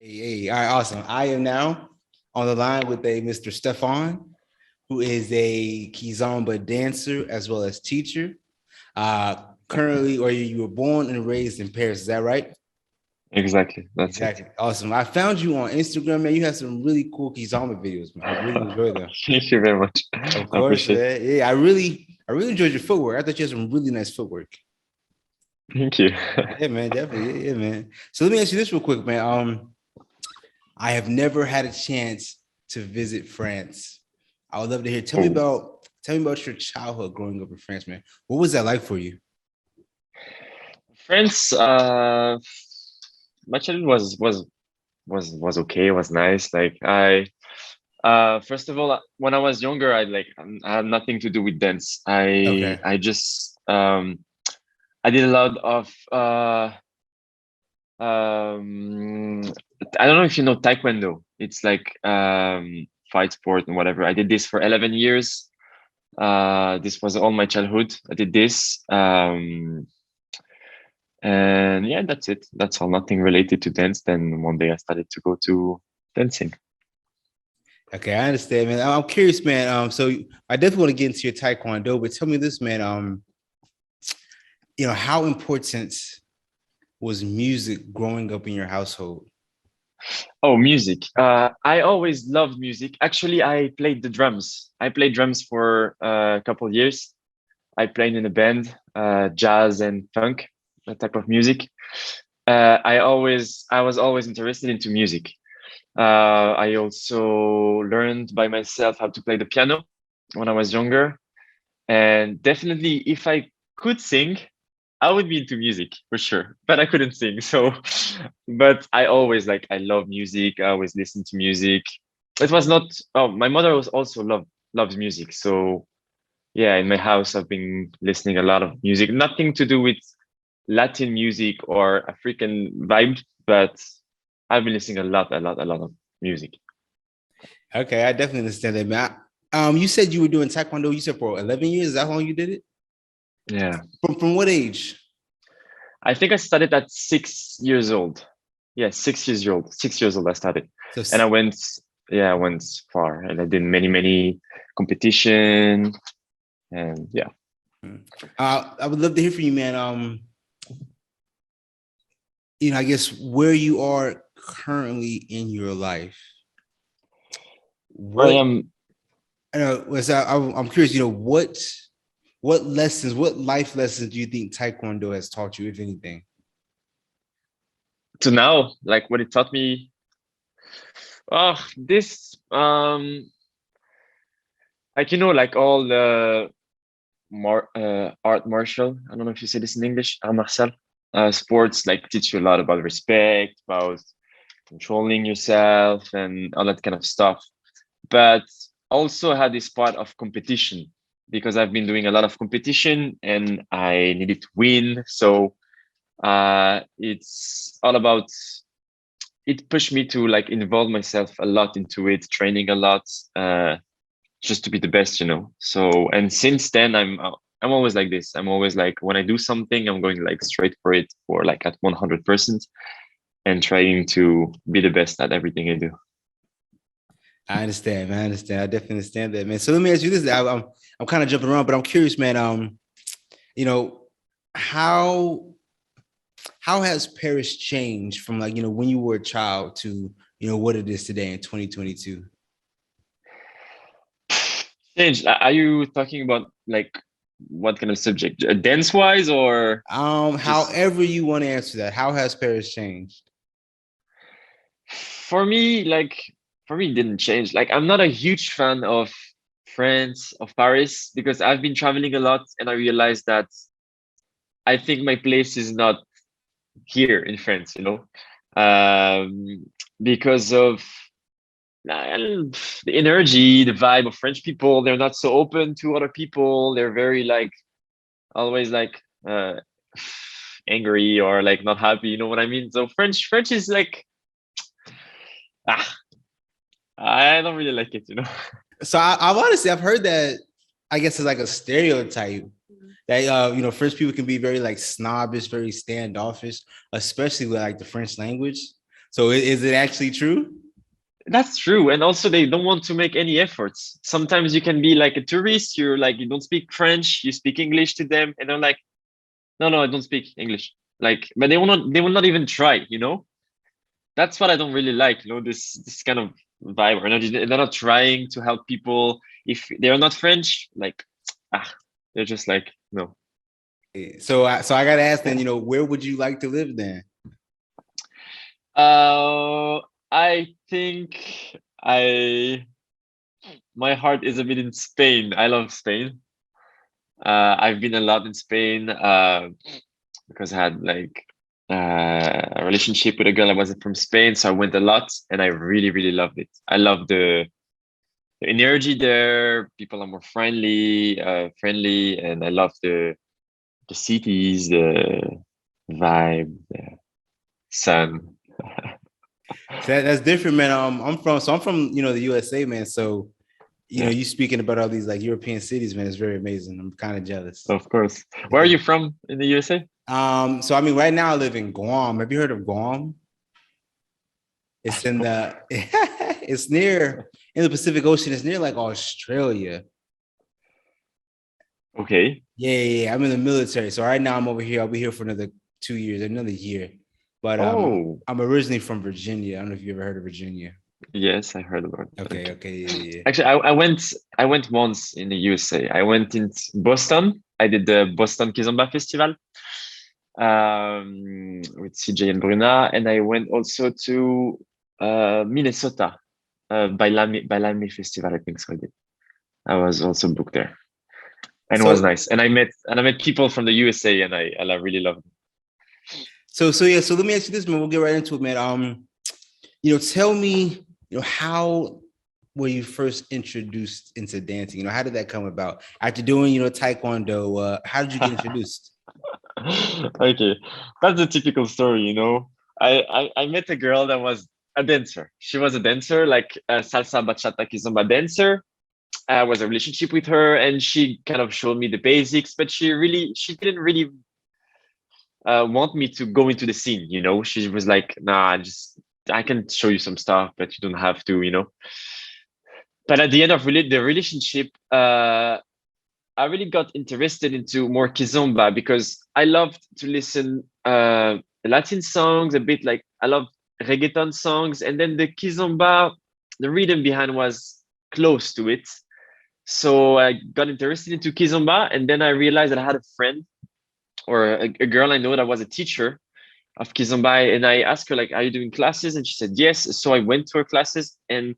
All right, awesome. I am now on the line with a Mr. Stephane, who is a Kizomba dancer as well as teacher. Currently, or you were born and raised in Paris, is that right? Exactly. That's it. Exactly. Awesome. I found you on Instagram, man. You have some really cool Kizomba videos, man. I really enjoy them. Thank you very much. Of I course, appreciate it. man. Yeah, I really enjoyed your footwork. I thought you had some really nice footwork. Thank you. Yeah, man, definitely. Yeah, man. So let me ask you this real quick, man. I have never had a chance to visit France. I would love to hear. Oh, Tell me about your childhood growing up in France, man. What was that like for you? France. My childhood was okay. Was nice. Like first of all, when I was younger, I had nothing to do with dance. Okay. I just I did a lot of um I don't know if you know Taekwondo. It's like fight sport and whatever. I did this for 11 years. This was all my childhood. I did this. And yeah, that's it. That's all. Nothing related to dance. Then one day I started to go to dancing. Okay, I understand, man. I'm curious, man. So I definitely want to get into your Taekwondo, but tell me this, man. How important was music growing up in your household? Oh, music. I always loved music. Actually, I played the drums. I played drums for a couple of years. I played in a band, jazz and funk, that type of music. I was always interested into music. I also learned by myself how to play the piano when I was younger. And definitely, if I could sing, I would be into music for sure, but I couldn't sing. So, but I always I love music. I always listen to music. It was not, oh, my mother was also loves music. So yeah, in my house, I've been listening a lot of music, nothing to do with Latin music or African vibe, but I've been listening a lot of music. Okay, I definitely understand that, man. You said you were doing Taekwondo. You said for 11 years. Is that how long you did it? Yeah. From what age? I think I started at 6 years old. Yeah, 6 years old. 6 years old I started. So, And I went far and I did many competition and yeah. I would love to hear from you, man. I guess where you are currently in your life, Where I what am I'm curious, what life lessons do you think Taekwondo has taught you, if anything? to now, like what it taught me. Oh, this like like all the art martial. I don't know if you say this in English, art martial. Sports like teach you a lot about respect, about controlling yourself and all that kind of stuff. But also had this part of competition because I've been doing a lot of competition and I needed to win. So it's all about it pushed me to involve myself a lot into it, training a lot, just to be the best. So and since then I'm always like this. I'm always like when I do something, I'm going straight for it for at 100% and trying to be the best at everything I do. I understand, man. I understand. I definitely understand that, man. So let me ask you this. I'm kind of jumping around, but I'm curious, man. You know, how how has Paris changed from when you were a child to what it is today in 2022? Change. Are you talking about what kind of subject? Dance wise or just However you want to answer that. How has Paris changed? for me, it didn't change. Like I'm not a huge fan of France, of Paris, because I've been traveling a lot and I realized that I think my place is not here in France, because of the energy, the vibe of French people. They're not so open to other people. They're very always angry or not happy. You know what I mean? So French is ah, I don't really like it. So I've honestly I've heard that I guess it's like a stereotype that French people can be very like snobbish, very standoffish, especially with like the French language. So is it actually true? That's true. And also they don't want to make any efforts. Sometimes you can be like a tourist, you're like you don't speak French, you speak English to them, and they're like, no, no, I don't speak English. Like, but they will not even try, you know? That's what I don't really like, you know, this kind of vibe or energy. They're not trying to help people. If they're not French, like ah, they're just like, no. So I got to ask then, where would you like to live then? Uh I think I my heart is a bit in Spain. I love Spain. I've been a lot in Spain because I had like a relationship with a girl that wasn't from Spain, so I went a lot, and I really, really loved it. I love the energy there. People are more friendly, and I love the cities, the vibe, the sun. So that's different, man. I'm from the USA, man. So Yeah, you speaking about all these like European cities, man, it's very amazing. I'm kind of jealous. of course. Where are Yeah. you from in the USA? So I mean, right now I live in Guam. Have you heard of Guam? It's in the it's near in the Pacific Ocean. It's near like Australia. Okay. Yeah. I'm in the military. So right now I'm over here. I'll be here for another 2 years, another year. But Oh, I'm originally from Virginia. I don't know if you ever heard of Virginia. yes, I heard about it. Okay, Okay. okay, yeah. Actually, I went once in the USA. I went in Boston. I did the Boston Kizomba Festival with CJ and Bruna, and I went also to Minnesota, Bailame Festival, I think so. I did. I was also booked there, and it was So nice. And I met people from the USA, and I really loved it. so let me ask you this, man. We'll get right into it, man. Tell me, how were you first introduced into dancing? How did that come about? After doing, Taekwondo, how did you get introduced? Okay, that's a typical story, you know. I met a girl that was a dancer. She was a dancer, like a salsa, bachata, kizomba dancer. I was a relationship with her, and she kind of showed me the basics, but she didn't really want me to go into the scene. You know, she was like, "Nah, I can show you some stuff, but you don't have to," you know. But at the end of the relationship, I really got interested into more kizomba because I loved to listen Latin songs a bit, like I love reggaeton songs, and then the kizomba, the rhythm behind was close to it. So I got interested into kizomba, and then I realized that I had a friend or a girl I know that was a teacher of kizomba, and I asked her like, "Are you doing classes?" And she said yes. So I went to her classes, and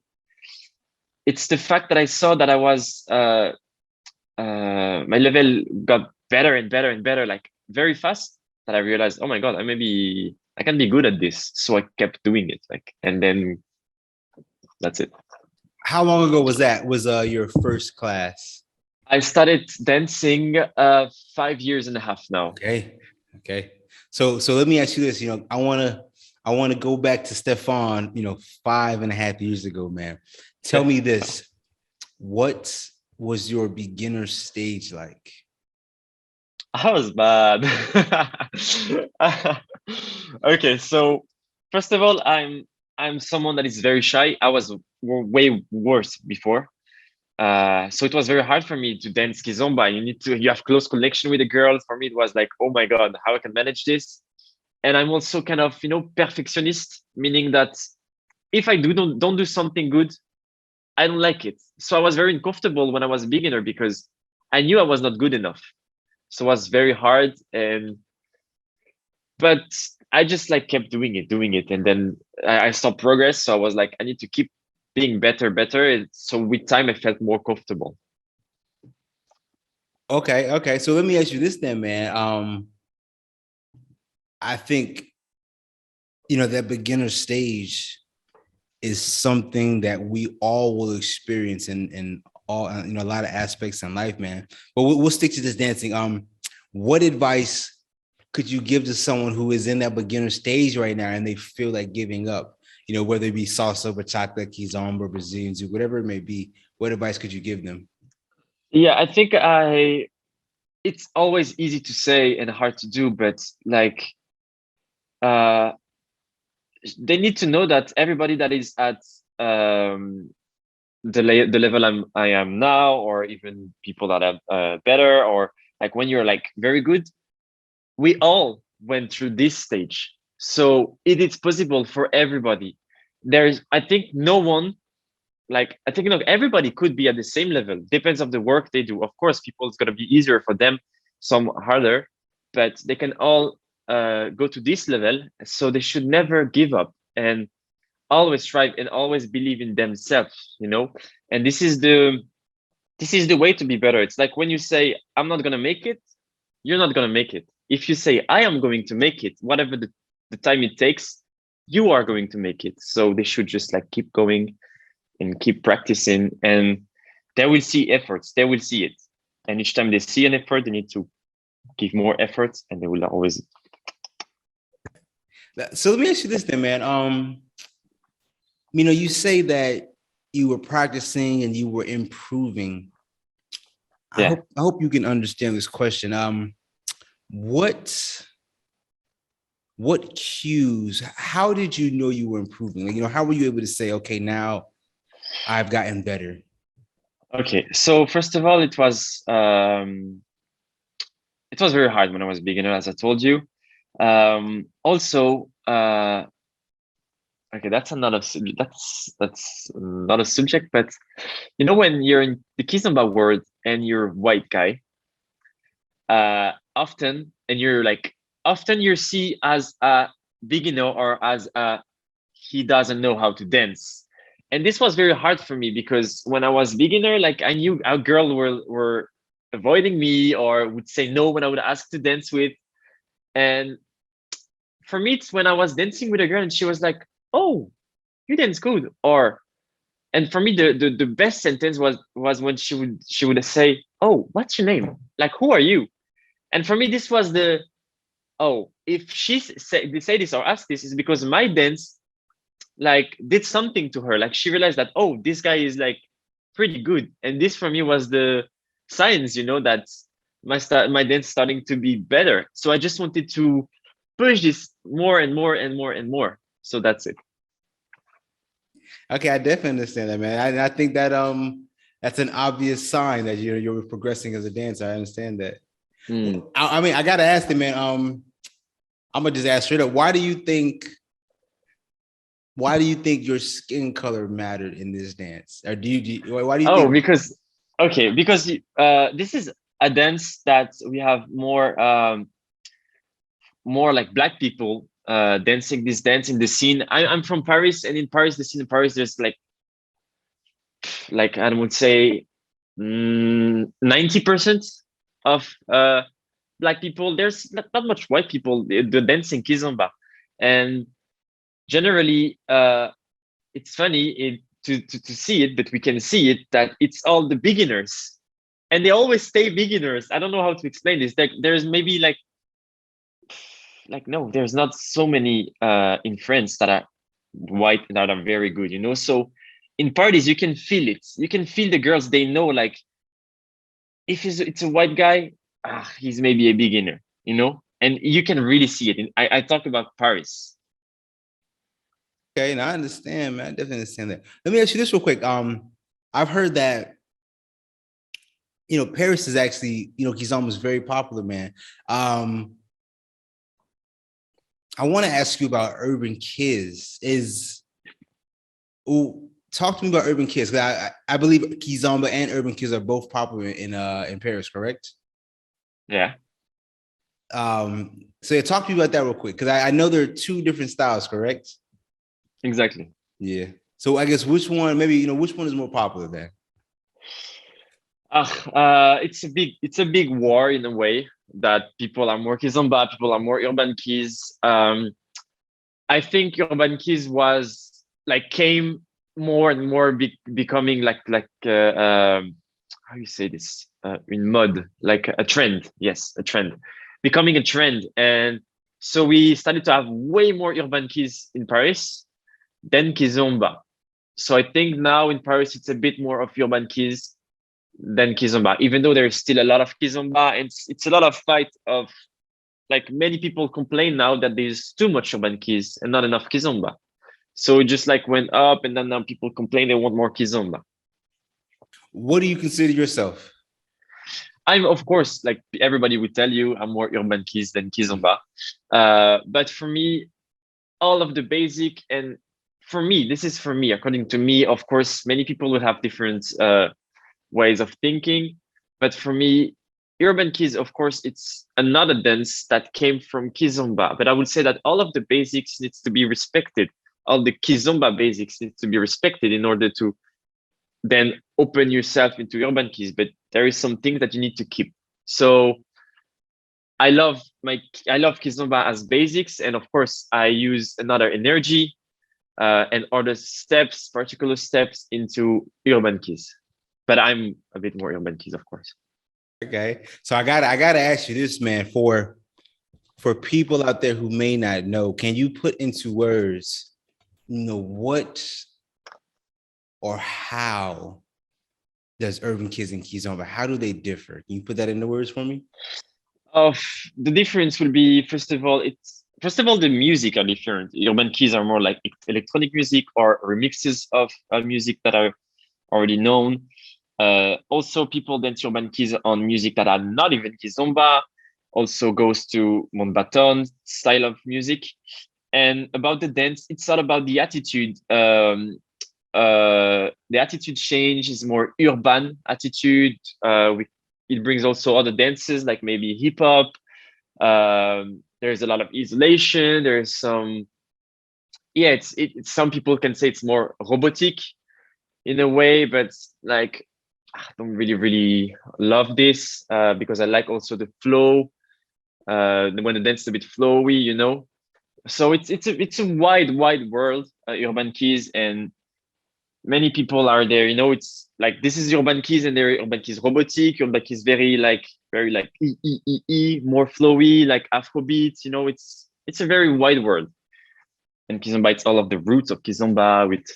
it's the fact that I saw that I was my level got better and better and better, like very fast, that I realized, oh my god, I can be good at this. So I kept doing it, like, and then that's it. How long ago was that? Was your first class? I started dancing 5 years and a half now. Okay. Okay. So let me ask you this. I wanna go back to Stephane, 5.5 years ago, man. Tell Yeah. me this. What was your beginner stage like? I was bad. Okay, so first of all, I'm someone that is very shy. I was way worse before. So it was very hard for me to dance kizomba. You have close connection with a girl. For me, it was like, oh my god, how I can manage this. And I'm also kind of perfectionist, meaning that if I don't do something good, I don't like it. So I was very uncomfortable when I was a beginner because I knew I was not good enough. So it was very hard, and but I just like kept doing it, and then I saw progress. So I was like, I need to keep being better. And so with time, I felt more comfortable. Okay. So let me ask you this then, man. I think that beginner stage is something that we all will experience in all a lot of aspects in life, man. But we'll stick to this dancing. What advice could you give to someone who is in that beginner stage right now and they feel like giving up? Whether it be salsa, bachata, kizomba, Brazilian zoo, whatever it may be. What advice could you give them? Yeah, I think it's always easy to say and hard to do, but like uh they need to know that everybody that is at the level I am now, or even people that are better, or like when you're like very good, we all went through this stage. So it is possible for everybody. There's, I think, no one, like, I think, everybody could be at the same level. Depends of the work they do. Of course, people, it's gonna be easier for them, some harder, but they can all go to this level. So they should never give up and always strive and always believe in themselves. And this is the way to be better. It's like when you say, I'm not gonna make it, you're not gonna make it. If you say, I am going to make it, whatever the time it takes, you are going to make it. So they should just like keep going and keep practicing, and they will see efforts. They will see it. And each time they see an effort, they need to give more efforts, and they will always. So let me ask you this then, man. You say that you were practicing and you were improving. Yeah. I hope you can understand this question. What cues? How did you know you were improving? Like, how were you able to say, okay, now I've gotten better? Okay. So first of all, it was very hard when I was a beginner, as I told you. Also, okay, that's not a subject, but when you're in the Kizomba world and you're a white guy, often you see as a beginner or as a he doesn't know how to dance. And this was very hard for me because when I was beginner, like I knew a girl were avoiding me or would say no when I would ask to dance with. And for me, it's when I was dancing with a girl and she was like, "Oh, you dance good." And for me, the best sentence was when she would say, "Oh, what's your name? Like, who are you?" And for me, this was if she say this or ask this, is because my dance like did something to her. Like she realized that, oh, this guy is like pretty good. And this for me was the signs, that my dance starting to be better. So I just wanted to push this more and more and more and more. So that's it. Okay, I definitely understand that, man. I think that that's an obvious sign that you're progressing as a dancer. I understand that. I mean, I gotta ask you, man. I'm gonna just ask straight up. Why do you think your skin color mattered in this dance? Or why do you think? Because this is a dance that we have more like black people dancing this dance in the scene. I'm from Paris, and in Paris, the scene in Paris, there's like I would say 90% of black people. There's not much white people. They're dancing Kizomba, and generally, it's funny to see it, but we can see it that it's all the beginners, and they always stay beginners. I don't know how to explain this. There's maybe no, there's not so many in France that are white that are very good. So in parties you can feel it. You can feel the girls. They know like if it's a white guy, he's maybe a beginner. And you can really see it. I talk about Paris. Okay, and I understand, man. I definitely understand that. Let me ask you this real quick. I've heard that Paris is actually Kizomba is very popular, man. I want to ask you about Urban Kids. Talk to me about Urban Kids. I believe Kizomba and Urban Kids are both popular in Paris, correct? Yeah. So yeah, talk to me about that real quick, because I know there are two different styles, correct? Exactly. Yeah. So I guess which one is more popular then? It's a big war in a way that people are more Kizomba, people are more Urban Kids. I think Urban Kids came more and more becoming how you say this in mode, like a trend. Yes, a trend, becoming a trend. And so we started to have way more Urban Kids in Paris than Kizomba. So I think now in Paris it's a bit more of Urban Kids than Kizomba, even though there's still a lot of Kizomba, and it's a lot of fight of like many people complain now that there's too much urban keys and not enough kizomba. So it just like went up, and then now people complain they want more kizomba. What do you consider yourself? I'm, of course, like everybody would tell you, I'm more urban keys than kizomba. But for me, all of the basic, and for me, this is for me, according to me, of course, many people would have different ways of thinking. But for me, urban keys, of course, it's another dance that came from kizomba. But I would say that all of the basics needs to be respected. All the kizomba basics needs to be respected in order to then open yourself into urban keys. But there is some things that you need to keep. So I love kizomba as basics, and of course I use another energy and other steps, particular steps into urban keys. But I'm a bit more urban keys, of course. Okay, so I gotta ask you this, man. For people out there who may not know, can you put into words, what or how does urban kids and kizomba, how do they differ? Can you put that into words for me? Of the difference will be, first of all the music are different. Urban keys are more like electronic music or remixes of music that are already known. Also, people dance urban keys on music that are not even kizomba. Also goes to Montbaton style of music. And about the dance, it's all about the attitude. The attitude change is more urban attitude. It brings also other dances like maybe hip hop. There's a lot of isolation. There's some, yeah. Some people can say it's more robotic in a way, but like I don't really love this because I like also the flow. When the dance is a bit flowy. So it's a wide world, urban keys, and many people are there. It's like this is urban keys, and they're urban keys robotic. Urban keys very like more flowy, like Afrobeat. It's a very wide world, and kizomba, it's all of the roots of kizomba with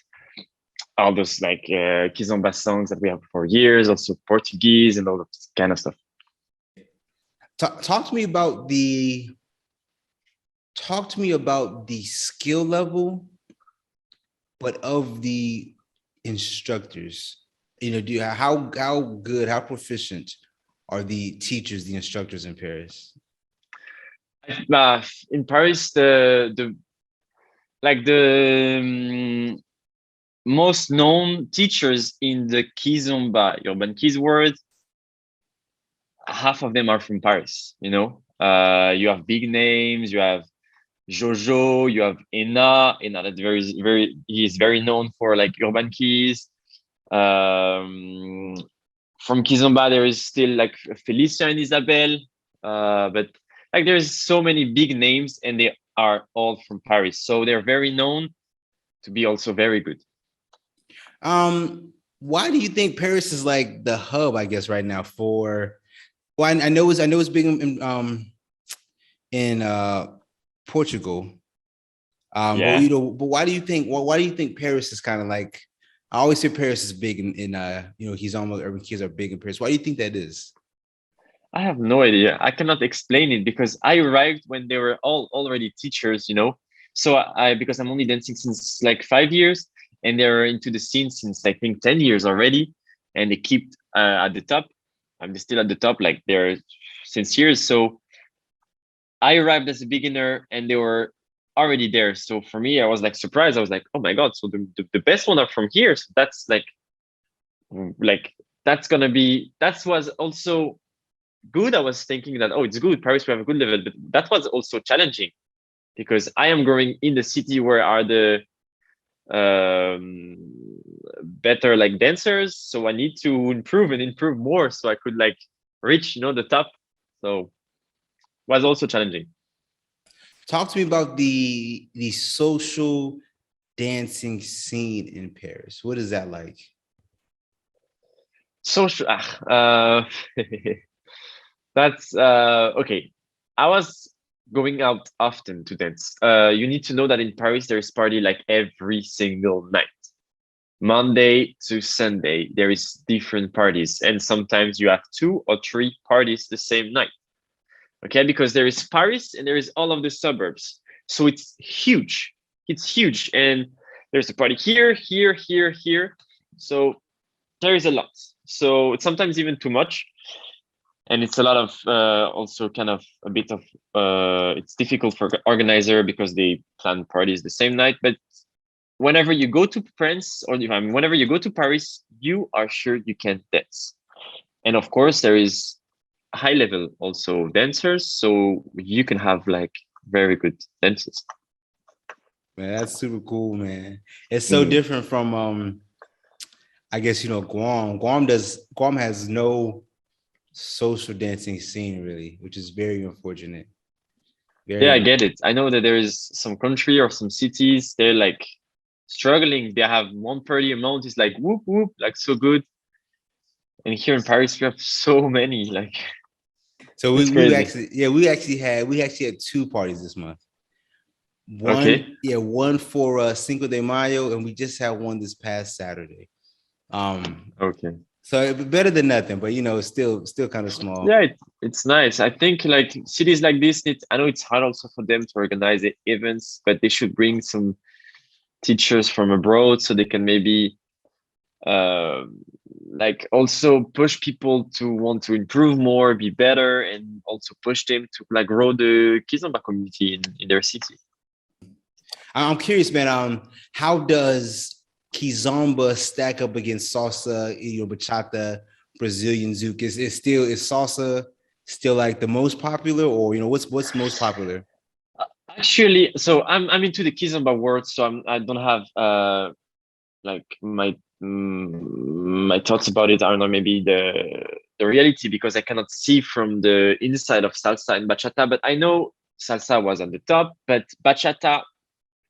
all those like kizomba songs that we have for years, also Portuguese and all of this kind of stuff. Talk to me about the skill level, but of the instructors. How good, how proficient are the teachers, the instructors in Paris? In Paris, the most known teachers in the kizomba urban keys world, half of them are from Paris. You have big names. You have Jojo. You have Ena. That's he is very known for like urban keys. From kizomba, there is still like Felicia and Isabelle. But like there's so many big names, and they are all from Paris, so they're very known to be also very good. Why do you think Paris is like the hub, I guess, right now for? Well, I know it's big in Portugal. Yeah. But why do you think Paris is kind of like? I always say Paris is big in he's almost urban kids are big in Paris. Why do you think that is? I have no idea. I cannot explain it because I arrived when they were all already teachers. So because I'm only dancing since like 5 years, and they're into the scene since I think 10 years already, and they keep at the top. I'm still at the top, like they're since years. So I arrived as a beginner, and they were already there. So for me, I was like surprised. I was like, oh my god! So the best one are from here. So that's like that's gonna be that was also good. I was thinking that, oh, it's good. Paris, we have a good level, but that was also challenging because I am growing in the city where are the better like dancers. So I need to improve and improve more so I could like reach, the top. So it was also challenging. Talk to me about the social dancing scene in Paris. What is that like? Social, that's okay. I was going out often to dance. You need to know that in Paris there is party like every single night. Monday to Sunday, there is different parties, and sometimes you have 2 or 3 parties the same night. Okay, because there is Paris and there is all of the suburbs. So it's huge. It's huge. And there's a party here, here, here, here. So there is a lot. So it's sometimes even too much. And it's a lot of also kind of a bit of it's difficult for organizer because they plan parties the same night. But whenever you go to France or whenever you go to Paris, you are sure you can dance. And of course, there is high level also dancers, so you can have like very good dances. Man, that's super cool, man. It's so different from I guess Guam. Guam has no social dancing scene really, which is very unfortunate. Yeah, I get it. I know that there is some country or some cities, they're like struggling. They have one party a month, is like whoop whoop, like so good. And here in Paris, we have so many, like so it's crazy. we actually had two parties this month. Okay. One for Cinco de Mayo, and we just had one this past Saturday. Okay. So better than nothing, but it's still kind of small. Yeah, it's nice. I think like cities like this I know it's hard also for them to organize the events, but they should bring some teachers from abroad so they can maybe like also push people to want to improve more, be better, and also push them to like grow the Kizomba community in their city. I'm curious, man. How does Kizomba stack up against salsa, bachata, Brazilian zouk? Is salsa still like the most popular, or what's most popular? Actually, so I'm into the Kizomba world, so I don't have like my thoughts about it. I don't know, maybe the reality, because I cannot see from the inside of salsa and bachata. But I know salsa was on the top, but bachata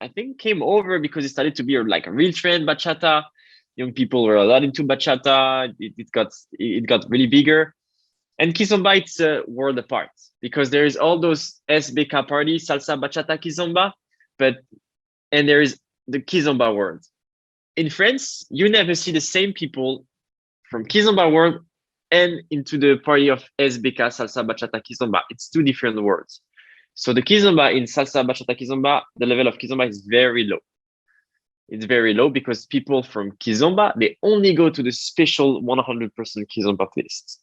I think came over because it started to be like a real trend. Bachata, young people were a lot into bachata. It got really bigger. And Kizomba, it's a world apart because there is all those SBK parties, salsa, bachata, Kizomba, and there is the Kizomba world. In France, you never see the same people from Kizomba world and into the party of SBK, salsa, bachata, Kizomba. It's two different worlds. So the Kizomba in salsa, bachata, Kizomba, the level of Kizomba is very low. It's very low because people from Kizomba, they only go to the special 100% Kizomba playlists.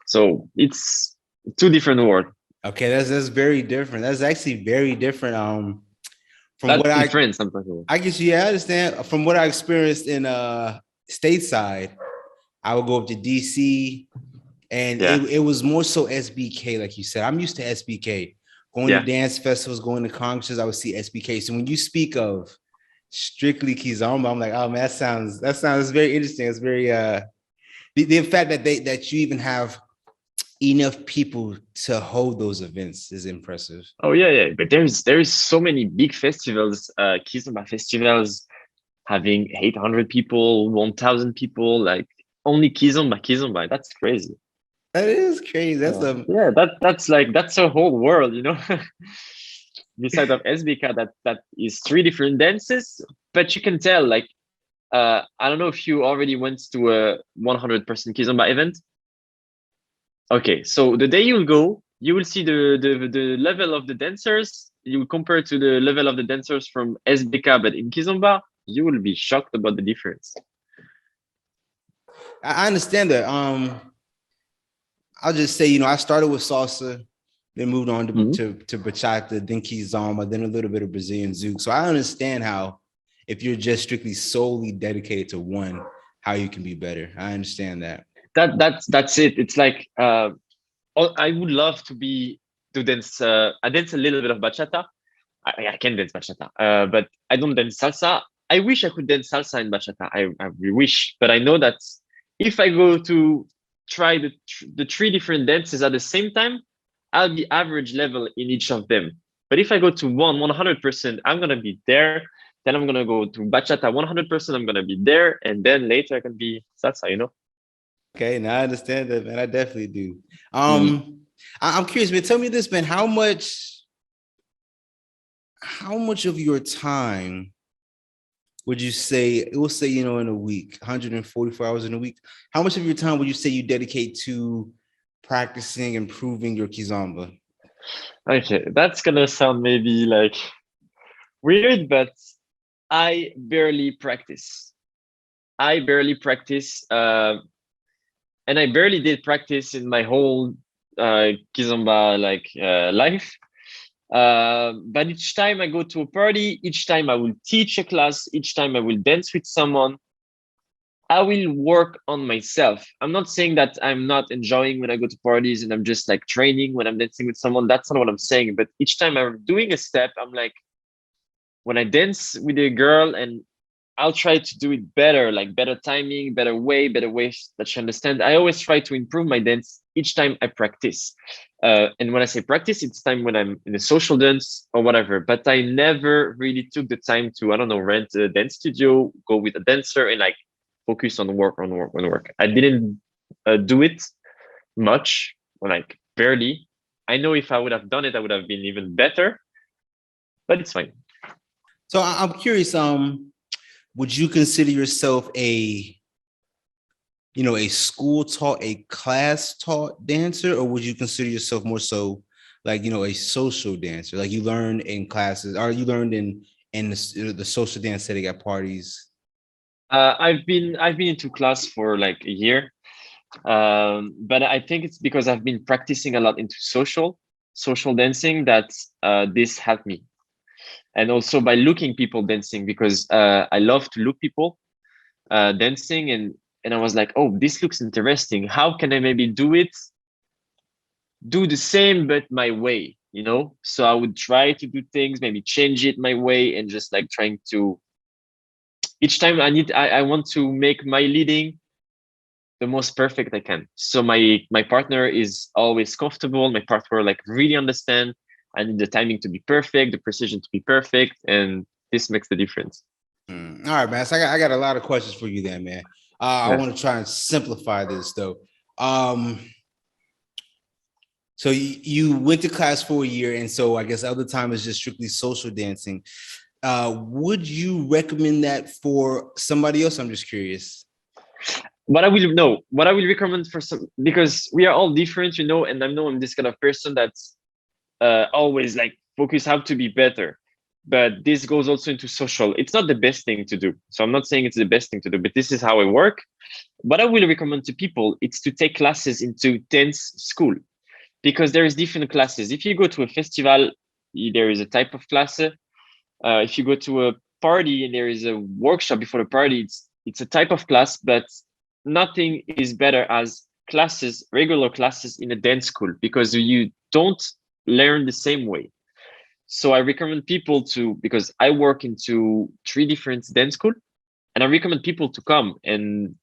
So it's two different worlds. Okay, that's very different. That's actually very different. From That's what in France, I'm talking about. I guess I understand. From what I experienced in stateside, I would go up to DC, and it was more so SBK, like you said. I'm used to SBK. Going to dance festivals, going to congresses, I would see SBK. So when you speak of strictly Kizomba, I'm like, oh man, that sounds very interesting. It's very the fact that you even have enough people to hold those events is impressive. Oh yeah. But there is so many big festivals, Kizomba festivals having 800 people, 1,000 people, like only Kizomba. That's crazy. That is crazy. That's a whole world, Besides of SBK, that is three different dances, but you can tell like I don't know if you already went to a 100% Kizomba event. Okay, so the day you'll go, you will see the level of the dancers. You will compare to the level of the dancers from SBK, but in Kizomba, you will be shocked about the difference. I understand that. I'll just say, I started with salsa, then moved on to bachata, then Kizomba, then a little bit of Brazilian zouk. So I understand how, if you're just strictly solely dedicated to one, how you can be better. I understand that. That's it. It's like I would love to dance. I dance a little bit of bachata. I can dance bachata, but I don't dance salsa. I wish I could dance salsa and bachata. I really wish, but I know that if I go to try the three different dances at the same time, I'll be average level in each of them. But if I go to 100%, I'm gonna be there. Then I'm gonna go to bachata 100%. I'm gonna be there, and then later I can be salsa. Okay, now I understand that, man. I definitely do. I'm curious, man. Tell me this, man. How much of your time would you say, we'll say, in a week, 144 hours in a week, how much of your time would you say you dedicate to practicing improving your Kizomba? Okay, that's gonna sound maybe like weird, but I barely practice. I barely practice, and I barely did practice in my whole Kizomba life. But each time I go to a party, each time I will teach a class, each time I will dance with someone, I will work on myself. I'm not saying that I'm not enjoying when I go to parties and I'm just like training when I'm dancing with someone. That's not what I'm saying. But each time I'm doing a step, I'm like, when I dance with a girl and I'll try to do it better, like better timing, better ways that she understands. I always try to improve my dance each time I practice. And when I say practice, it's time when I'm in a social dance or whatever. But I never really took the time to, I don't know, rent a dance studio, go with a dancer and like focus on work, on work, on work. I didn't do it much, or like barely. I know if I would have done it, I would have been even better, but it's fine. So I'm curious, would you consider yourself a, a school taught, a class taught dancer, or would you consider yourself more so like, a social dancer, like you learned in classes, or you learned in the social dance setting at parties? I've been into class for like a year, but I think it's because I've been practicing a lot into social dancing that this helped me, and also by looking people dancing because I love to look people dancing, and I was like, oh, this looks interesting. How can I maybe do the same but my way? So I would try to do things, maybe change it my way, and just like trying to each time I want to make my leading the most perfect I can. So my partner is always comfortable. My partner like really understand. I need the timing to be perfect, the precision to be perfect, and this makes the difference. All right, man. So I got a lot of questions for you then, man. I Yeah. want to try and simplify this though. Um, so you went to class for a year, and so I guess other time is just strictly social dancing. Would you recommend that for somebody else? I'm just curious. What I will recommend for some, because we are all different, and I know I'm this kind of person that's always like focus how to be better. But this goes also into social. It's not the best thing to do. So I'm not saying it's the best thing to do, but this is how I work. What I will recommend to people is to take classes into dance school, because there is different classes. If you go to a festival, there is a type of class. If you go to a party and there is a workshop before the party, it's a type of class, but nothing is better as classes, regular classes in a dance school, because you don't learn the same way. So I recommend people to, because I work into 3 different dance school, and I recommend people to come. And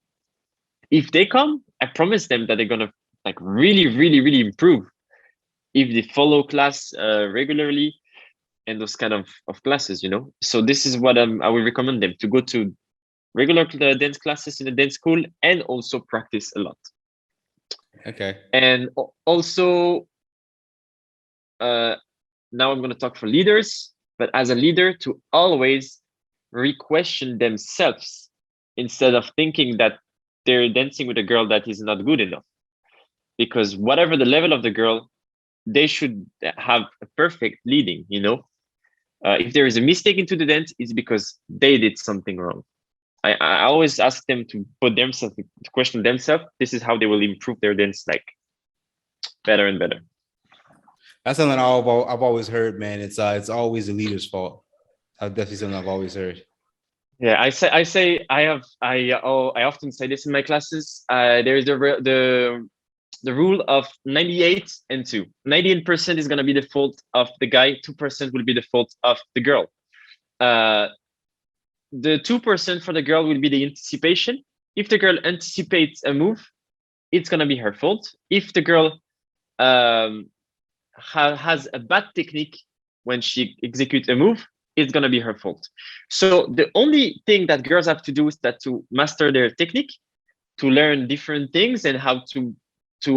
if they come, I promise them that they're gonna like really, really, really improve if they follow class regularly and those kind of classes. So this is what I would recommend them to go to regular dance classes in a dance school and also practice a lot. Okay. And also, now I'm going to talk for leaders, but as a leader, to always re-question themselves instead of thinking that they're dancing with a girl that is not good enough. Because whatever the level of the girl, they should have a perfect leading. If there is a mistake into the dance, it's because they did something wrong. I always ask them to put themselves, to question themselves. This is how they will improve their dance like better and better. That's something I've always heard, man. It's always the leader's fault. That's definitely something I've always heard. Yeah, I often say this in my classes. There is the rule of 98 and 2. 98% is going to be the fault of the guy. 2% will be the fault of the girl. The 2% for the girl will be the anticipation. If the girl anticipates a move, it's going to be her fault. If the girl has a bad technique when she executes a move, it's going to be her fault. So the only thing that girls have to do is that to master their technique, to learn different things and how to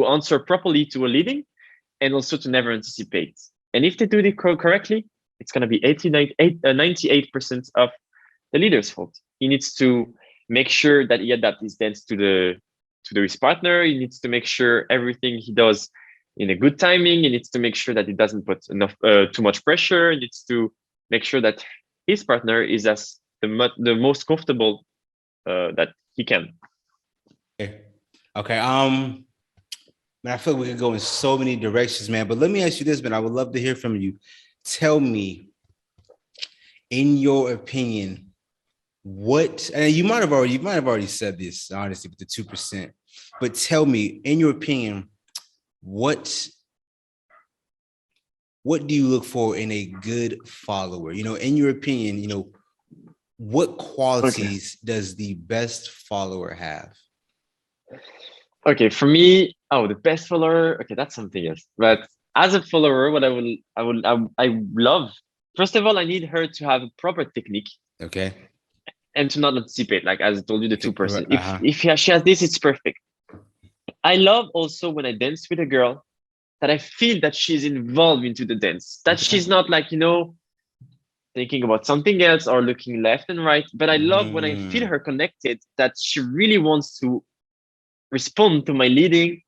answer properly to a leading, and also to never anticipate. And if they do it correctly, it's going to be 98% of the leader's fault. He needs to make sure that he adapts his dance to to his partner. He needs to make sure everything he does in a good timing. He needs to make sure that he doesn't put enough too much pressure. He needs to make sure that his partner is as the most comfortable that he can. Okay. Okay. Man, I feel like we could go in so many directions, man. But let me ask you this, man. I would love to hear from you. Tell me, in your opinion, what, and you might have already said this, honestly, with the 2%. But tell me, in your opinion, what do you look for in a good follower? You know, in your opinion, you know, what qualities does the best follower have? Okay, for me, the best follower. Okay, that's something else. But as a follower, what I love. First of all, I need her to have a proper technique Okay. and to not anticipate. Like as I told you, the 2%. Uh-huh. If she has this, it's perfect. I love also when I dance with a girl that I feel that she's involved into the dance. That she's not like thinking about something else or looking left and right. But I love when I feel her connected. That she really wants to respond to my leading.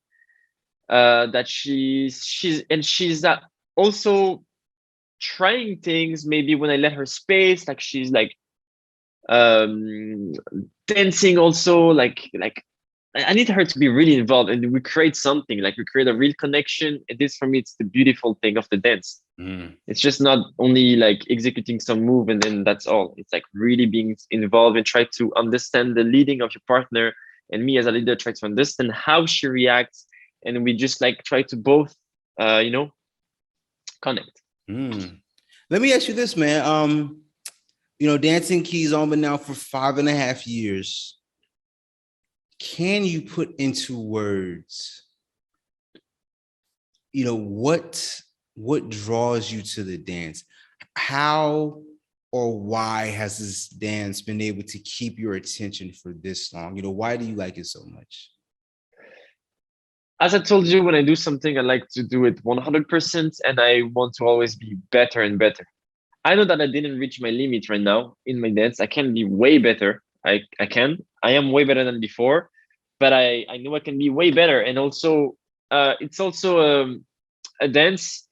That she's also trying things maybe when I let her space, like she's like dancing also, like I need her to be really involved, and we create something, like we create a real connection. And this for me, it's the beautiful thing of the dance. It's just not only like executing some move and then that's all. It's like really being involved and try to understand the leading of your partner, and me as a leader try to understand how she reacts, and we just like try to both connect. Let me ask you this, man. You know, dancing Kizomba now for 5.5 years. Can you put into words, you know, what draws you to the dance? How or why has this dance been able to keep your attention for this long? You know, why do you like it so much? As I told you, when I do something, I like to do it 100%, and I want to always be better and better. I know that I didn't reach my limit right now in my dance. I can be way better. I am way better than before, but I know I can be way better. And also, it's also a dance,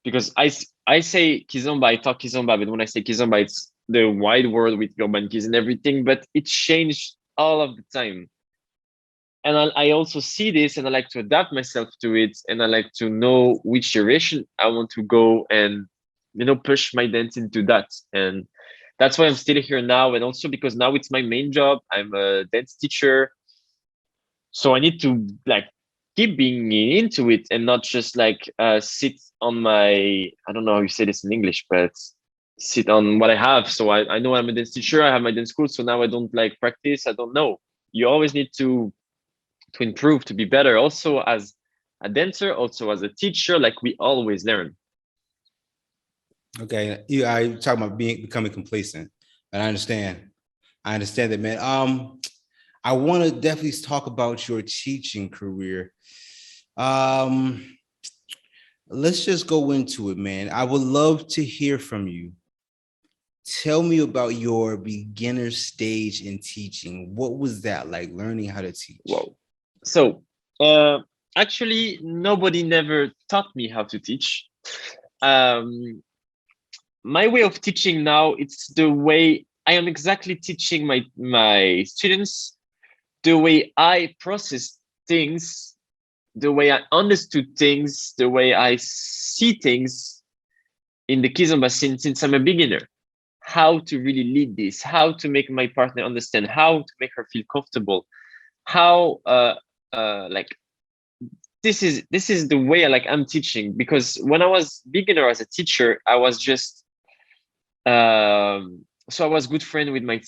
because I say Kizomba, I talk Kizomba, but when I say Kizomba, it's the wide world with urban keys and everything, but it changed all of the time. And I also see this, and I like to adapt myself to it, and I like to know which direction I want to go, and push my dance into that. And that's why I'm still here now, and also because now it's my main job. I'm a dance teacher, so I need to like keep being into it and not just like sit on my, I don't know how you say this in English, but sit on what I have. So I know I'm a dance teacher, I have my dance school, so now I don't like practice, I don't know. You always need to improve, to be better, also as a dancer, also as a teacher. Like we always learn. Okay, I talking about becoming complacent, and I understand that, man. I want to definitely talk about your teaching career. Let's just go into it, man. I would love to hear from you. Tell me about your beginner stage in teaching. What was that like, learning how to teach? Whoa. So actually, nobody never taught me how to teach. My way of teaching now, it's the way I am exactly teaching my students, the way I process things, the way I understood things, the way I see things in the Kizomba scene since I'm a beginner. How to really lead this, how to make my partner understand, how to make her feel comfortable, how like this is the way I'm teaching. Because when I was beginner as a teacher, I was just so I was good friend with my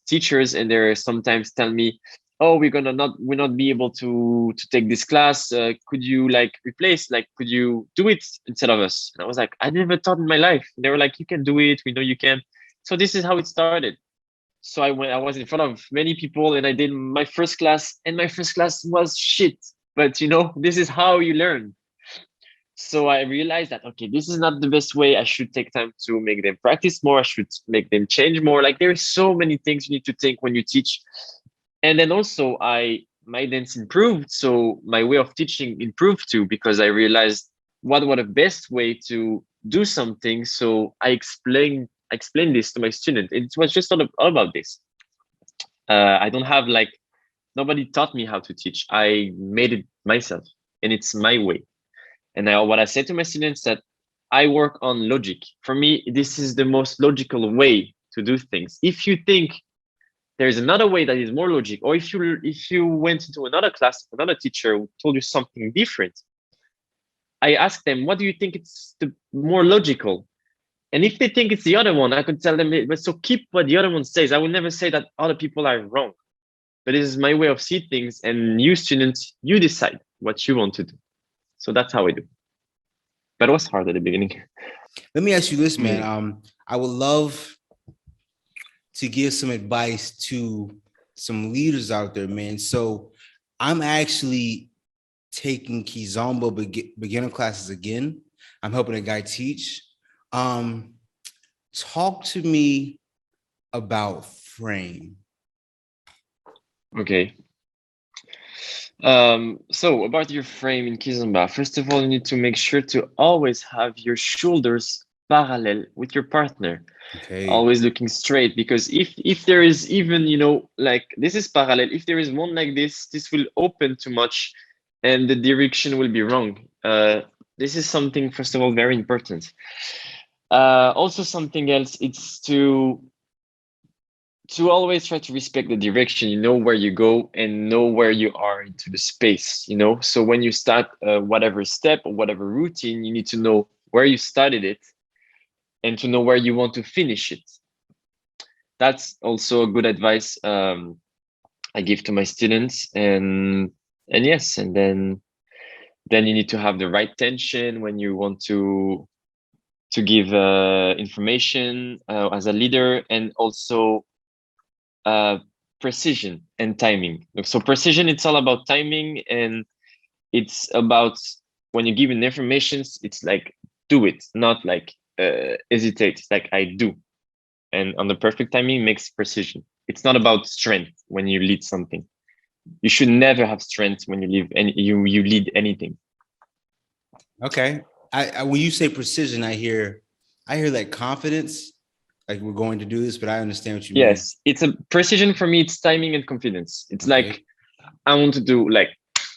teachers, and they sometimes tell me, oh, we're not be able to take this class, could you like replace, like could you do it instead of us? And I was like, I never taught in my life. They were like, you can do it, we know you can. So this is how it started. So I was in front of many people, and I did my first class, and my first class was shit, but this is how you learn. So I realized that, okay, this is not the best way. I should take time to make them practice more. I should make them change more. Like there are so many things you need to think when you teach. And then also I my dance improved, so my way of teaching improved too, because I realized what the best way to do something. So I explained this to my student. It was just all about this. I don't have like, nobody taught me how to teach. I made it myself, and it's my way. And now what I say to my students, that I work on logic. For me, this is the most logical way to do things. If you think there's another way that is more logic, or if you went into another class, another teacher who told you something different, I ask them, what do you think it's the more logical? And if they think it's the other one, I could tell them, but so keep what the other one says. I will never say that other people are wrong, but this is my way of seeing things. And you students, you decide what you want to do. So that's how I do. But it was hard at the beginning. Let me ask you this, man. Mm. I would love to give some advice to some leaders out there, man. So I'm actually taking Kizomba beginner classes again. I'm helping a guy teach. Talk to me about frame. Okay. So about your frame in Kizomba, first of all, you need to make sure to always have your shoulders parallel with your partner. Okay. Always looking straight, because if there is even, like this is parallel, if there is one like this will open too much and the direction will be wrong. This is something, first of all, very important. Also something else, it's to always try to respect the direction, where you go and know where you are into the space, so when you start whatever step or whatever routine, you need to know where you started it and to know where you want to finish it. That's also a good advice I give to my students. And yes, and then you need to have the right tension when you want to give information as a leader, and also precision and timing. So precision, it's all about timing, and it's about when you give an information, it's like do it, not like hesitate. It's like I do, and on the perfect timing makes precision. It's not about strength when you lead something. You should never have strength when you lead anything. Okay. I when you say precision, I hear like confidence, like we're going to do this, but I understand what you mean. Yes, it's a precision. For me, it's timing and confidence. It's Okay. like I want to do like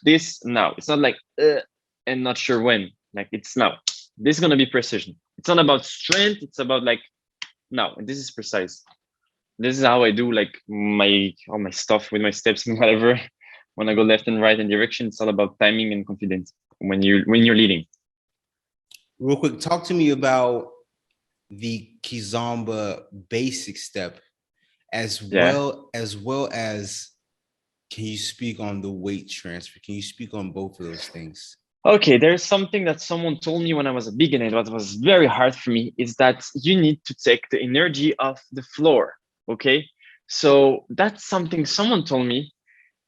this now. It's not like and not sure when. Like it's now. This is gonna be precision. It's not about strength. It's about like now, and this is precise. This is how I do like all my stuff with my steps and whatever. When I go left and right in direction, it's all about timing and confidence when you're leading. Real quick, talk to me about the Kizomba basic step, as well as can you speak on the weight transfer? Can you speak on both of those things? Okay, there's something that someone told me when I was a beginner that was very hard for me, is that you need to take the energy off the floor. Okay, so that's something someone told me,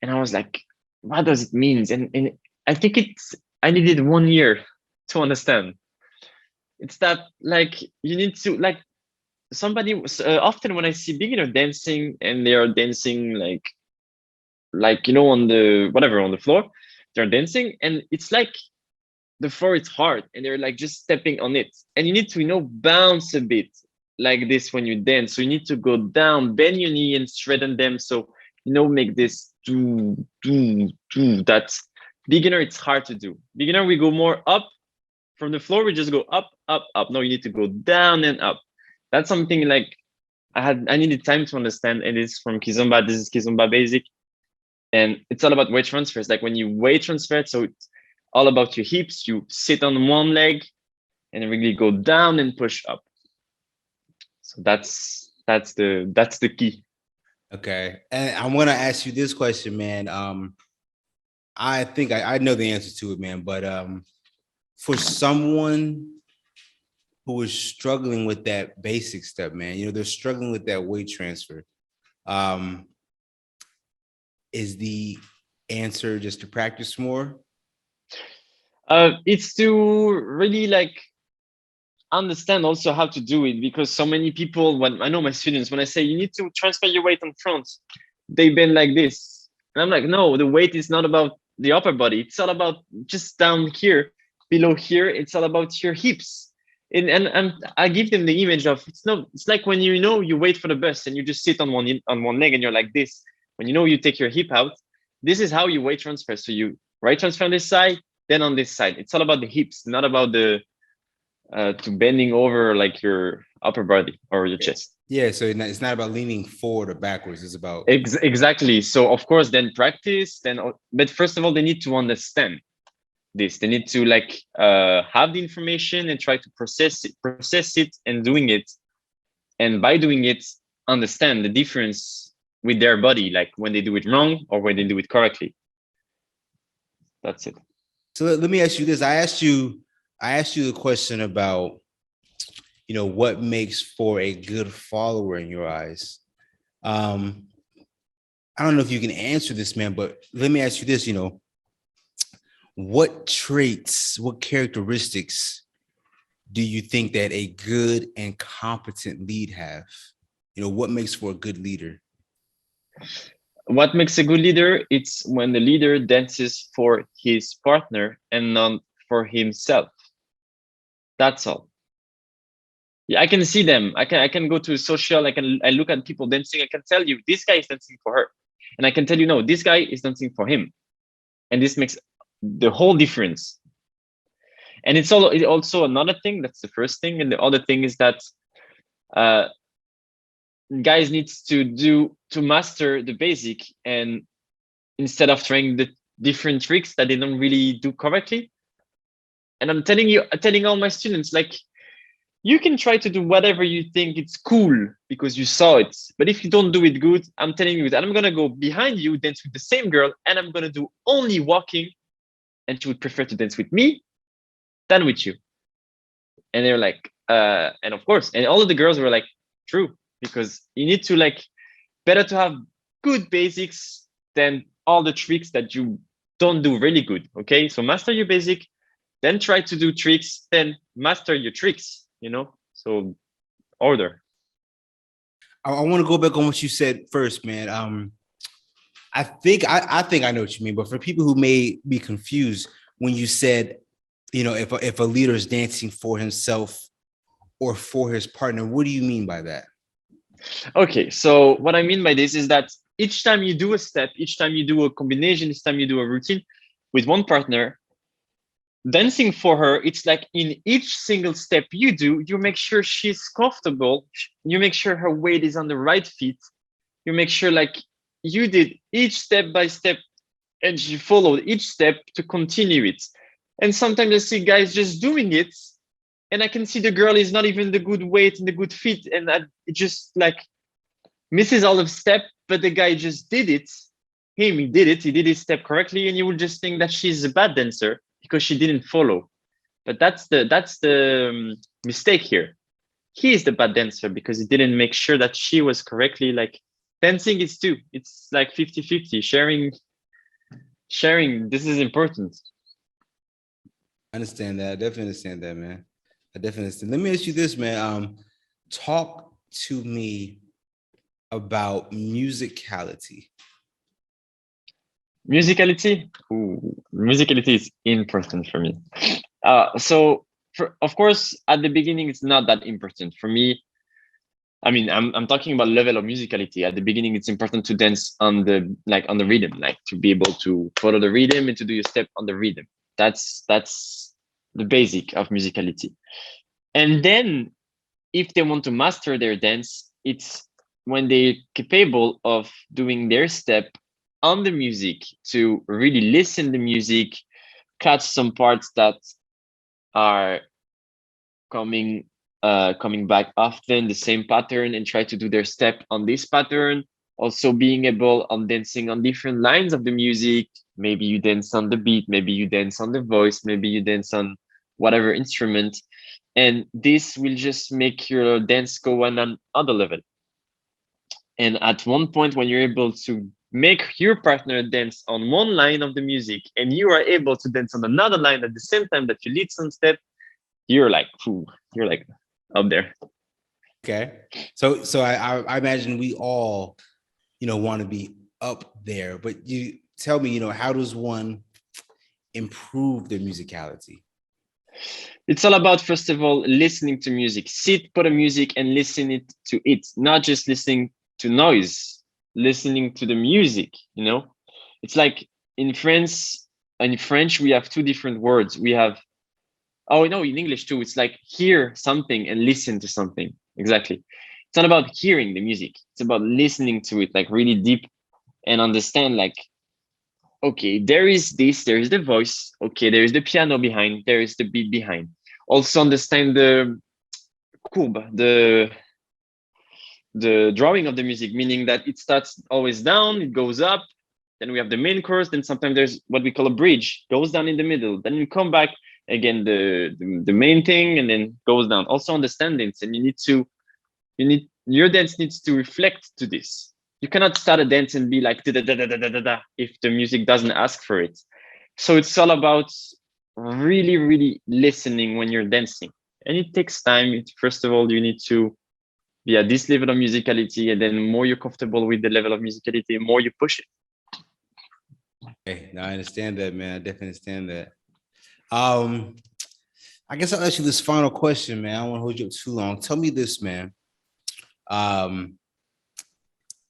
and I was like, what does it mean? And I think I needed 1 year to understand. It's that like you need to like somebody often when I see beginner dancing and they are dancing like on the whatever on the floor, they're dancing and it's like the floor is hard and they're like just stepping on it, and you need to bounce a bit like this when you dance. So you need to go down, bend your knee and straighten them. So make this do. That's beginner. It's hard to do. Beginner, we go more up from the floor. We just go up, up, up. No, you need to go down and up. That's something like I needed time to understand, and it's from Kizomba. This is Kizomba basic, and it's all about weight transfers. Like when you weight transfer, so it's all about your hips. You sit on one leg and really go down and push up. So that's the key. Okay. And I want to ask you this question, man. I think I know the answer to it, man, but for someone who is struggling with that basic step, man, they're struggling with that weight transfer. Is the answer just to practice more? It's to really like understand also how to do it, because so many people, when I know my students, when I say you need to transfer your weight on front, they bend like this. And I'm like, no, the weight is not about the upper body. It's all about just down here, below here. It's all about your hips. And I give them the image of it's like when you wait for the bus and you just sit on one leg and you're like this. When you take your hip out, this is how you weight transfer. So you right transfer on this side, then on this side. It's all about the hips, not about the to bending over like your upper body or your chest. Yeah, so it's not about leaning forward or backwards. It's about Exactly. So of course, then practice. But first of all, they need to understand this. They need to have the information and try to process it, and doing it. And by doing it, understand the difference with their body, like when they do it wrong or when they do it correctly. That's it. So let me ask you this. I asked you the question about, what makes for a good follower in your eyes. I don't know if you can answer this, man, but let me ask you this, what traits, what characteristics do you think that a good and competent lead have? What makes for a good leader? What makes a good leader? It's when the leader dances for his partner and not for himself. That's all. Yeah, I can see them. I can go to social. I look at people dancing. I can tell you this guy is dancing for her, and I can tell you no, this guy is dancing for him, and this makes the whole difference. And it's also another thing. That's the first thing, and the other thing is that guys needs to master the basic, and instead of trying the different tricks that they don't really do correctly. And I'm telling all my students, like, you can try to do whatever you think it's cool because you saw it. But if you don't do it good, I'm telling you that I'm going to go behind you, dance with the same girl, and I'm going to do only walking. And she would prefer to dance with me than with you. And they're like, and of course, and all of the girls were like, true, because you need to better to have good basics than all the tricks that you don't do really good. Okay. So master your basic, then try to do tricks, then master your tricks. So order. I want to go back on what you said first, man. I think I know what you mean, but for people who may be confused, when you said, if a leader is dancing for himself or for his partner, what do you mean by that? Okay, so what I mean by this is that each time you do a step, each time you do a combination, each time you do a routine with one partner, dancing for her, it's like in each single step you do, you make sure she's comfortable, you make sure her weight is on the right feet, you make sure you did each step by step and she followed each step to continue it. And sometimes I see guys just doing it and I can see the girl is not even the good weight and the good fit, and it just misses all of step, but the guy just did it. He did his step correctly, and you will just think that she's a bad dancer because she didn't follow. But that's the mistake here. He is the bad dancer because he didn't make sure that she was correctly dancing is too. It's 50-50. Sharing. This is important. I understand that. I definitely understand that, man. I definitely understand. Let me ask you this, man. Talk to me about musicality. Musicality? Ooh, musicality is important for me. Of course, at the beginning, it's not that important for me. I mean, I'm talking about level of musicality. At the beginning, it's important to dance on the rhythm, to be able to follow the rhythm and to do your step on the rhythm. That's the basic of musicality. And then, if they want to master their dance, it's when they're capable of doing their step on the music, to really listen the music, catch some parts that are coming back often, the same pattern, and try to do their step on this pattern. Also being able on dancing on different lines of the music. Maybe you dance on the beat, maybe you dance on the voice, maybe you dance on whatever instrument. And this will just make your dance go on another level. And at one point, when you're able to make your partner dance on one line of the music and you are able to dance on another line at the same time that you lead some step, you're you're up there. Okay. So I imagine we all, want to be up there, but you tell me, how does one improve their musicality? It's all about, first of all, listening to music. Sit, put a music and listen to it, not just listening to noise, listening to the music, It's like in French, we have two different words. We have, oh no, in English too, it's like hear something and listen to something. Exactly. It's not about hearing the music. It's about listening to it, like really deep, and understand, like, okay, there is the voice. Okay, there is the piano behind, there is the beat behind. Also understand the courbe, the drawing of the music, meaning that it starts always down, it goes up, then we have the main chorus, then sometimes there's what we call a bridge, goes down in the middle, then we come back again, the main thing, and then goes down. Also understand this, and your dance needs to reflect to this. You cannot start a dance and be like da da da da da da da if the music doesn't ask for it. So it's all about really, really listening when you're dancing, and it takes time. First of all, you need to be at this level of musicality, and then more you're comfortable with the level of musicality, more you push it. Okay, now I understand that, man. I definitely understand that. I guess I'll ask you this final question, man. I don't want to hold you up too long. Tell me this, man.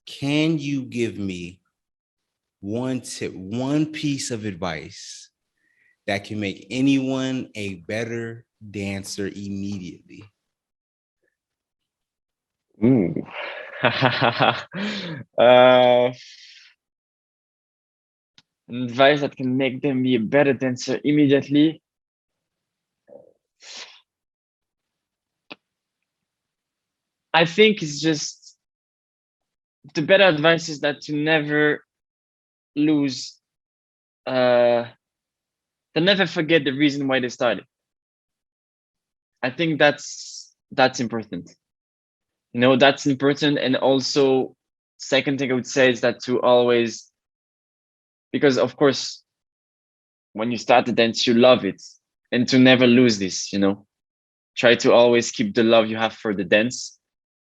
Can you give me one tip, one piece of advice that can make anyone a better dancer immediately? Ooh. Advice that can make them be a better dancer immediately. I think it's just the better advice is that to never lose, to never forget the reason why they started. I think that's important. That's important. And also, second thing I would say is that to always, because of course, when you start the dance, you love it, and to never lose this. Try to always keep the love you have for the dance,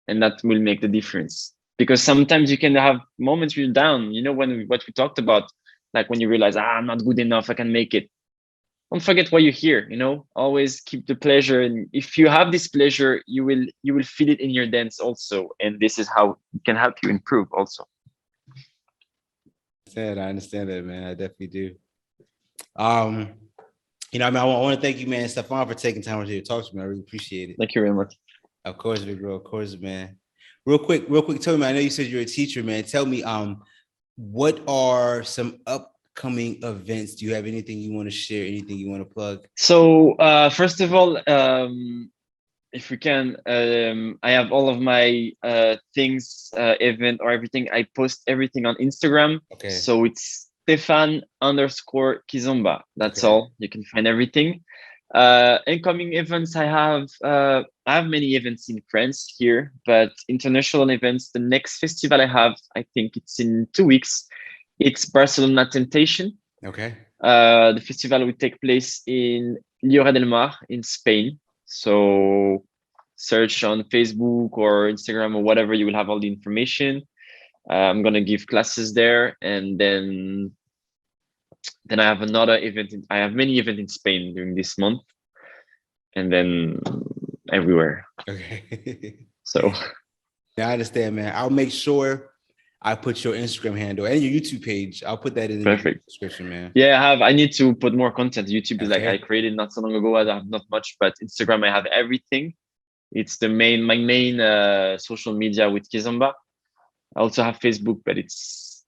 and that will make the difference. Because sometimes you can have moments where you're down, when what we talked about, like when you realize, I'm not good enough, I can make it. Don't forget why you're here, always keep the pleasure. And if you have this pleasure, you will feel it in your dance also. And this is how it can help you improve also. I understand that, man. I definitely do. I want to thank you, man, Stephane, for taking time to talk to me. I really appreciate it. Thank you very much. Of course, big bro. Of course, man. Real quick, tell me, man, I know you said you're a teacher, man. Tell me, what are some upcoming events? Do you have anything you want to share? Anything you want to plug? So, first of all, if we can, I have all of my things, event or everything. I post everything on Instagram. Okay. So it's Stephane_Kizomba. That's all. You can find everything. Incoming events, I have many events in France here, but international events. The next festival I have, I think it's in 2 weeks. It's Barcelona Temptation. Okay. The festival will take place in Lloret del Mar in Spain. So search on Facebook or Instagram or whatever, you will have all the information. I'm gonna give classes there, and then I have another event. I have many events in Spain during this month, and then everywhere. Okay. So yeah, I understand, man. I'll make sure I put your Instagram handle and your YouTube page. I'll put that in the description, man. Yeah, I need to put more content. YouTube is like I created not so long ago. I have not much, but Instagram I have everything. It's my main social media with Kizomba. I also have Facebook, but it's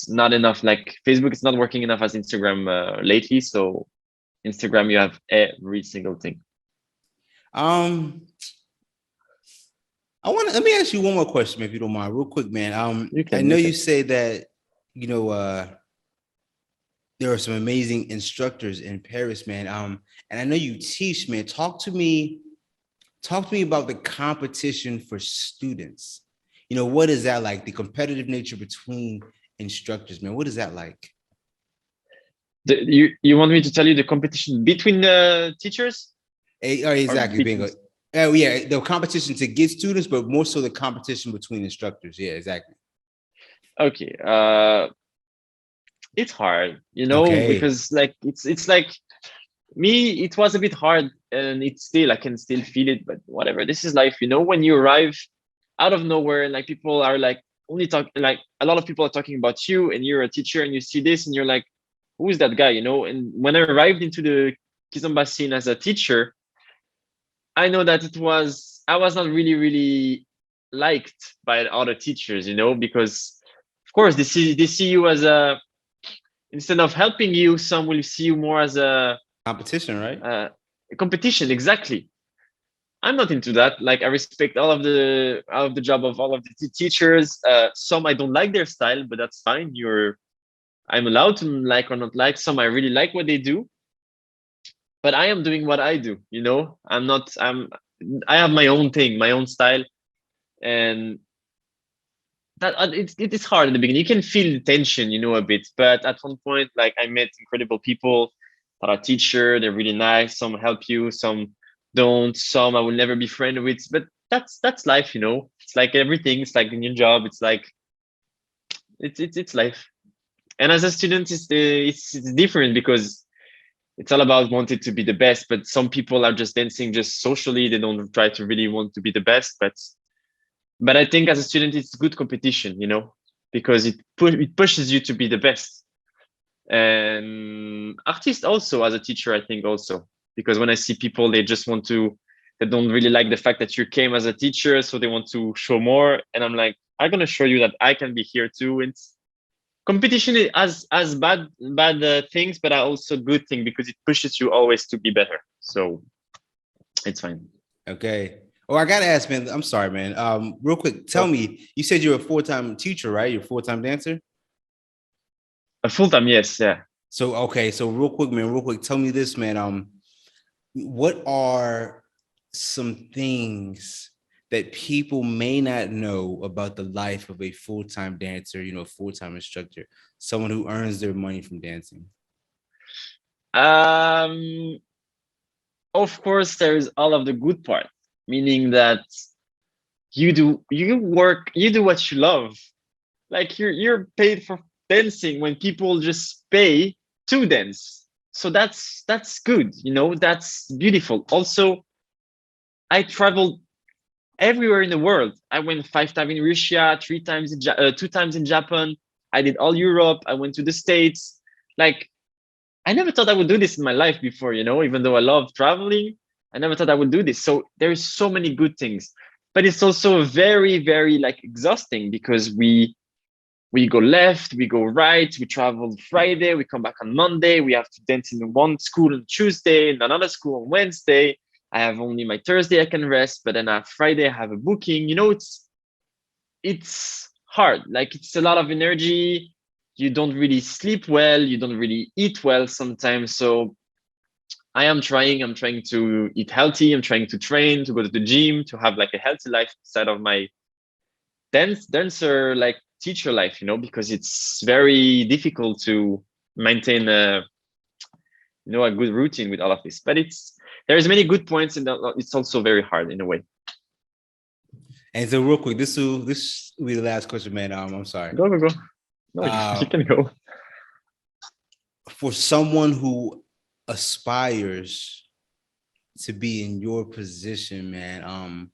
not enough. Like Facebook is not working enough as Instagram lately. So Instagram, you have every single thing. Let me ask you one more question, if you don't mind, real quick, man. I know you say that, there are some amazing instructors in Paris, man. And I know you teach, man. Talk to me about the competition for students. What is that like? The competitive nature between instructors, man. What is that like? You want me to tell you the competition between the teachers? Exactly, bingo. Oh yeah, the competition to get students, but more so the competition between instructors. Yeah, exactly. Okay. It's hard, Okay. because like it's like me. It was a bit hard, and it's still I can still feel it. But whatever. This is life, When you arrive out of nowhere, and like people are like only talk like a lot of people are talking about you, and you're a teacher, and you see this, and you're like, who is that guy? And when I arrived into the Kizomba scene as a teacher, I know that I was not really liked by other teachers, because of course they see you as a instead of helping you, some will see you more as Competition, right? a competition. Exactly. I'm not into that. Like I respect all of the job of all of the teachers. Some I don't like their style, but that's fine. I'm allowed to like or not like. Some I really like what they do, but I am doing what I do. I'm not. I have my own thing, my own style, and that it is hard in the beginning. You can feel the tension, a bit. But at one point, like I met incredible people that are teacher. They're really nice. Some help you, some don't. Some I will never be friend with. But that's life. It's like everything. It's like a new job. It's like it's life. And as a student, it's different because it's all about wanting to be the best. But some people are just dancing just socially. They don't try to really want to be the best. But I think as a student, it's good competition, because it pushes you to be the best. And artists also, as a teacher, I think also, because when I see people, they don't really like the fact that you came as a teacher, so they want to show more. And I'm like, I'm gonna show you that I can be here too. It's competition as bad things, but are also good thing because it pushes you always to be better. So it's fine. Okay. Oh, I gotta ask, man. I'm sorry, man. Real quick, tell Oh, me. You said you're a full-time teacher, right? You're a full-time dancer. a full time, yes, yeah. So okay. So real quick, man. Real quick, tell me this, man. What are some things that people may not know about the life of a full-time dancer? Full-time instructor, someone who earns their money from dancing. Um, of course, there is all of the good part, meaning that you do what you love. Like you're paid for dancing when people just pay to dance. So that's good, that's beautiful. Also, I traveled everywhere in the world. I went 5 times in Russia, 3 times 2 times in Japan. I did all Europe. I went to the States. Like I never thought I would do this in my life before, even though I love traveling, I never thought I would do this. So there's so many good things, but it's also very, very like exhausting because we go left, we go right, we travel Friday, we come back on Monday, we have to dance in one school on Tuesday, in another school on Wednesday. I have only my Thursday I can rest, but then on Friday I have a booking. It's hard. Like it's a lot of energy. You don't really sleep well, you don't really eat well sometimes. So I'm trying to eat healthy, I'm trying to train, to go to the gym, to have like a healthy life inside of my dancer like teacher life, because it's very difficult to maintain a good routine with all of this. But there's many good points, and it's also very hard in a way. And so, real quick, this will be the last question, man. I'm sorry. Go. No, you Uh, can go. for someone who aspires to be in your position, man,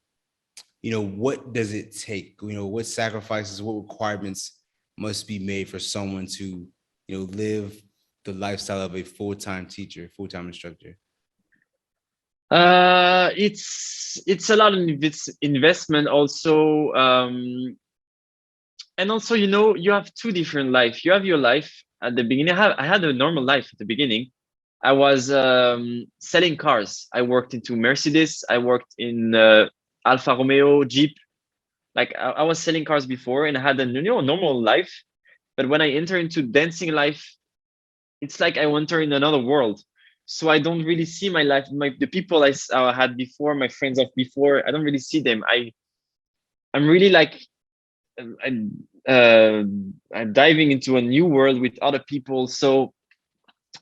what does it take? What sacrifices, what requirements must be made for someone to, live the lifestyle of a full-time teacher, full-time instructor? It's a lot of investment also, and also you have two different life. You have your life at the beginning. I had a normal life at the beginning. I was selling cars. I worked into Mercedes. I worked in Alfa Romeo, Jeep. Like I was selling cars before, and I had a normal life. But when I enter into dancing life, it's like I enter in another world. So I don't really see my life. The people I had before, my friends of before, I don't really see them. I'm really like I'm diving into a new world with other people. So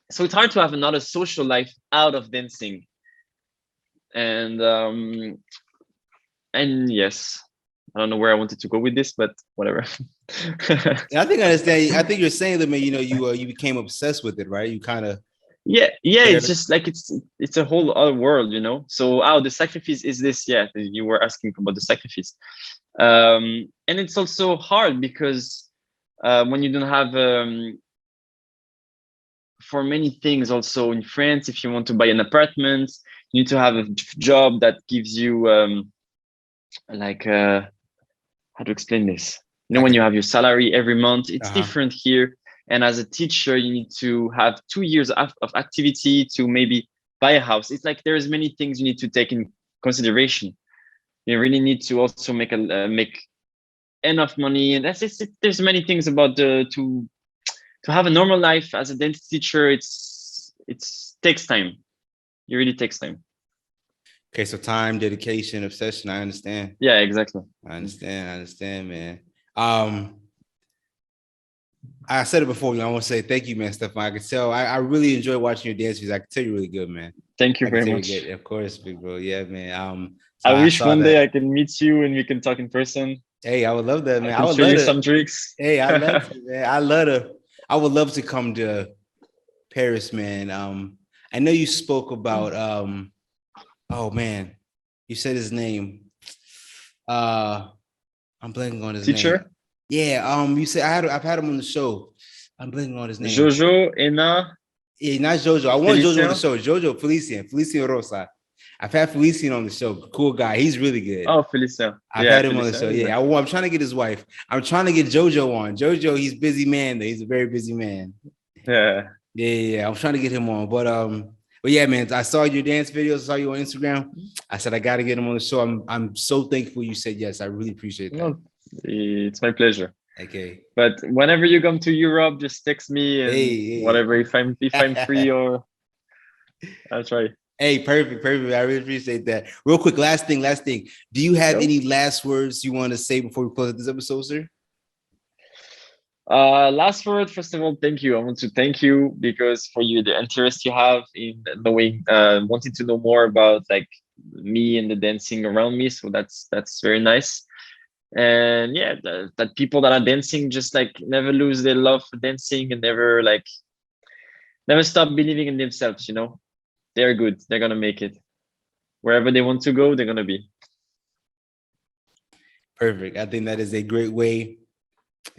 it's hard to have another social life out of dancing. And yes, I don't know where I wanted to go with this, but whatever. I think I understand. I think you're saying that, man, you became obsessed with it, right? You kind of Yeah, it's just like it's a whole other world, So the sacrifice is this. Yeah, you were asking about the sacrifice. And it's also hard because when you don't have for many things, also in France, if you want to buy an apartment, you need to have a job that gives you like how to explain this. When you have your salary every month, it's different here. And as a teacher, you need to have 2 years of activity to maybe buy a house. It's like there's many things you need to take in consideration. You really need to also make enough money, and there's many things about to have a normal life as a dance teacher. It's takes time. It really takes time. Okay, so time, dedication, obsession. I understand. Yeah, exactly. I understand, man. I said it before. I want to say thank you, man, Stephane. I can tell. I really enjoy watching your dance videos. I can tell you're really good, man. Thank you very much. Of course, big bro. Yeah, man. So I wish one day I can meet you and we can talk in person. Hey, I would love that, man. I would show you some tricks. Hey, I love to, man. I would love to come to Paris, man. I know you spoke about oh man, you said his name. I'm blanking on his name. Yeah, you said I've had him on the show. I'm blanking on his name. Jojo, Ena. Yeah, not Jojo. I want Jojo on the show. Jojo, Felician Rosa. I've had Felician on the show. Cool guy. He's really good. Oh, Felician. I've had him on the show. Yeah, I'm trying to get his wife. I'm trying to get Jojo on. Jojo, he's a busy man. He's a very busy man. Yeah. I'm trying to get him on. But yeah, man, I saw your dance videos. I saw you on Instagram. I said I got to get him on the show. I'm so thankful you said yes. I really appreciate that. No, it's my pleasure. Okay. But whenever you come to Europe, just text me and whatever. If I'm free, or I'll try. Hey, perfect. I really appreciate that. Real quick, last thing. Do you have any last words you want to say before we close this episode, sir? Last word, first of all, thank you. I want to thank you because for you, the interest you have in knowing, wanting to know more about like me and the dancing around me. So that's very nice. And yeah, that people that are dancing just like never lose their love for dancing and never stop believing in themselves. They're good. They're gonna make it. Wherever they want to go, they're gonna be. Perfect. I think that is a great way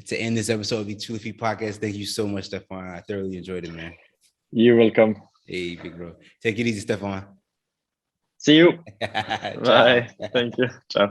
to end this episode of the Truly Feet Podcast. Thank you so much, Stephane. I thoroughly enjoyed it, man. You're welcome. Hey, big bro. Take it easy, Stephane. See you. Bye. Thank you. Ciao.